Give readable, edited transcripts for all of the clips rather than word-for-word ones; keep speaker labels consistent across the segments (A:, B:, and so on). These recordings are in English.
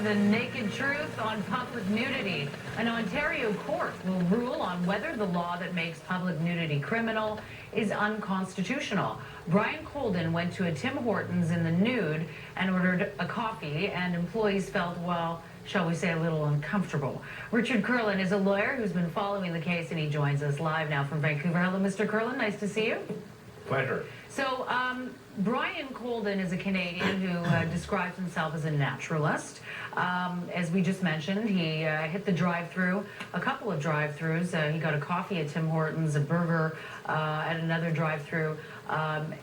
A: the naked truth on public nudity. An Ontario court will rule on whether the law that makes public nudity criminal is unconstitutional. Brian Colden went to a Tim Hortons in the nude and ordered a coffee, and employees felt, well, shall we say, a little uncomfortable. Richard Kurland is a lawyer who's been following the case, and he joins us live now from Vancouver. Hello, Mr. Kurland. Nice to see you.
B: Pleasure.
A: So, Brian Colden is a Canadian who describes himself as a naturalist. As we just mentioned, he hit the drive-through, a couple of drive-throughs. He got a coffee at Tim Hortons, a burger at another drive-through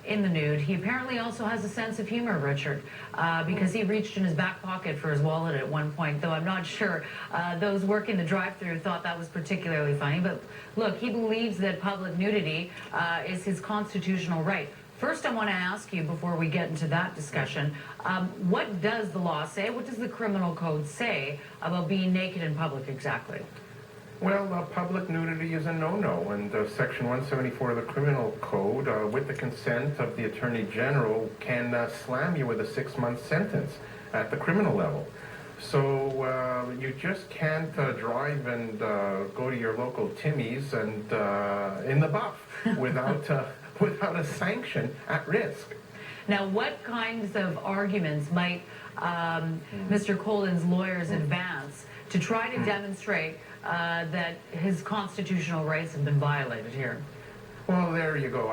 A: in the nude. He apparently also has a sense of humor, Richard, because he reached in his back pocket for his wallet at one point, though I'm not sure those working the drive-through thought that was particularly funny. But look, he believes that public nudity is his constitutional right. First, I want to ask you, before we get into that discussion, what does the law say? What does the criminal code say about being naked in public exactly?
B: Well, public nudity is a no-no, and Section 174 of the Criminal Code, with the consent of the Attorney General, can slam you with a 6-month sentence at the criminal level. So you just can't drive and go to your local Timmies and in the buff without a sanction at risk.
A: Now, what kinds of arguments might Mr. Colden's lawyers advance to try to demonstrate that his constitutional rights have been violated here?
B: Well, there you go.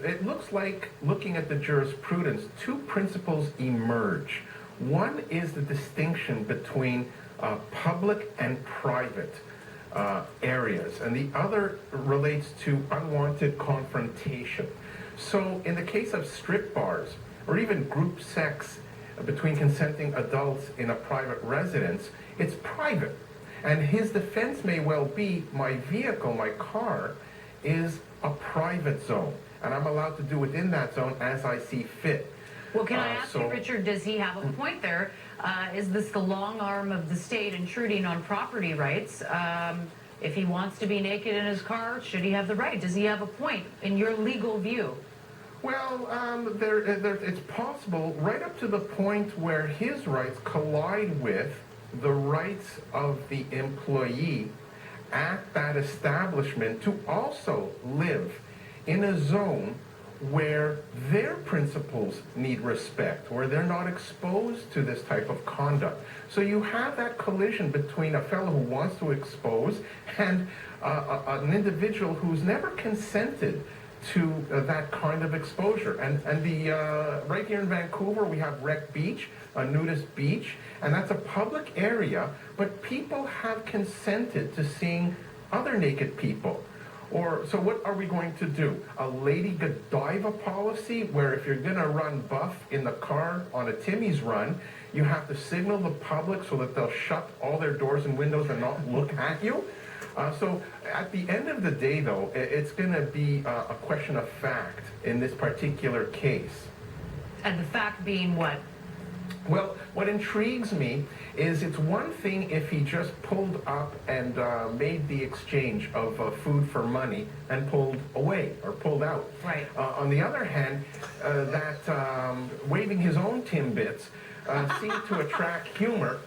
B: It looks like, looking at the jurisprudence, two principles emerge. One is the distinction between public and private areas, and the other relates to unwanted confrontation. So in the case of strip bars, or even group sex between consenting adults in a private residence, it's private. And his defense may well be, my vehicle, my car, is a private zone, and I'm allowed to do within that zone as I see fit.
A: Well, can I ask you, Richard, does he have a point there? Is this the long arm of the state intruding on property rights? If he wants to be naked in his car, should he have the right? Does he have a point in your legal view?
B: Well, it's possible right up to the point where his rights collide with the rights of the employee at that establishment to also live in a zone where their principles need respect, where they're not exposed to this type of conduct. So you have that collision between a fellow who wants to expose and an individual who's never consented to that kind of exposure. And right here in Vancouver, we have Wreck Beach, a nudist beach, and that's a public area, but people have consented to seeing other naked people. So what are we going to do? A Lady Godiva policy, where if you're going to run buff in the car on a Timmy's run, you have to signal the public so that they'll shut all their doors and windows and not look at you? So at the end of the day, though, it's going to be a question of fact in this particular case.
A: And the fact being what?
B: Well, what intrigues me is it's one thing if he just pulled up and made the exchange of food for money and pulled away or pulled out.
A: Right.
B: On the other hand, that waving his own Timbits seemed to attract humor.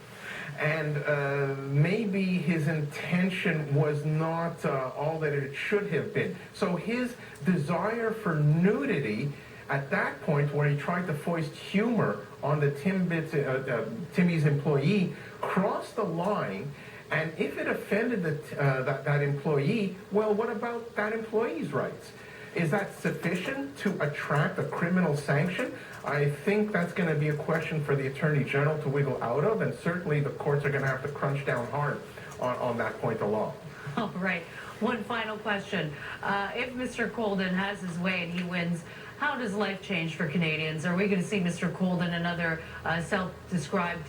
B: And maybe his intention was not all that it should have been. So his desire for nudity at that point, where he tried to foist humor on the Timmy's employee, crossed the line. And if it offended that employee, well, what about that employee's rights? Is that sufficient to attract a criminal sanction? I think that's going to be a question for the Attorney General to wiggle out of, and certainly the courts are going to have to crunch down hard on that point of law.
A: All right. One final question. If Mr. Colden has his way and he wins, how does life change for Canadians? Are we going to see Mr. Colden and other self-described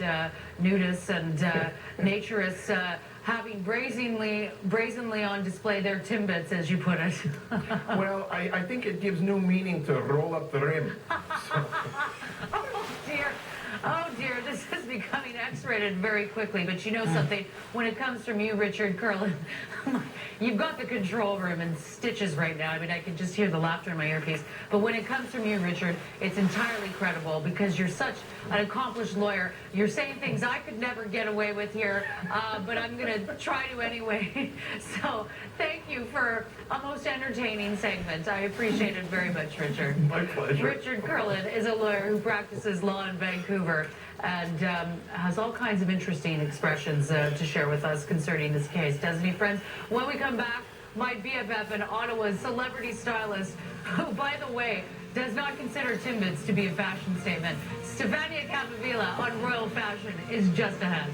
A: nudists and naturists having brazenly on display their Timbits, as you put it?
B: Well, I think it gives new meaning to roll up the rim. So.
A: Oh dear, this is becoming X-rated very quickly, but you know something? When it comes from you, Richard Kurland, you've got the control room in stitches right now. I mean, I can just hear the laughter in my earpiece. But when it comes from you, Richard, it's entirely credible because you're such an accomplished lawyer. You're saying things I could never get away with here, but I'm going to try to anyway. So thank you for a most entertaining segment. I appreciate it very much, Richard.
B: My pleasure.
A: Richard Kurland is a lawyer who practices law in Vancouver and has all kinds of interesting expressions to share with us concerning this case, doesn't he, friends? When we come back, my BFF in Ottawa's celebrity stylist, who, by the way, does not consider Timbits to be a fashion statement, Stefania Capavila on Royal Fashion is just ahead.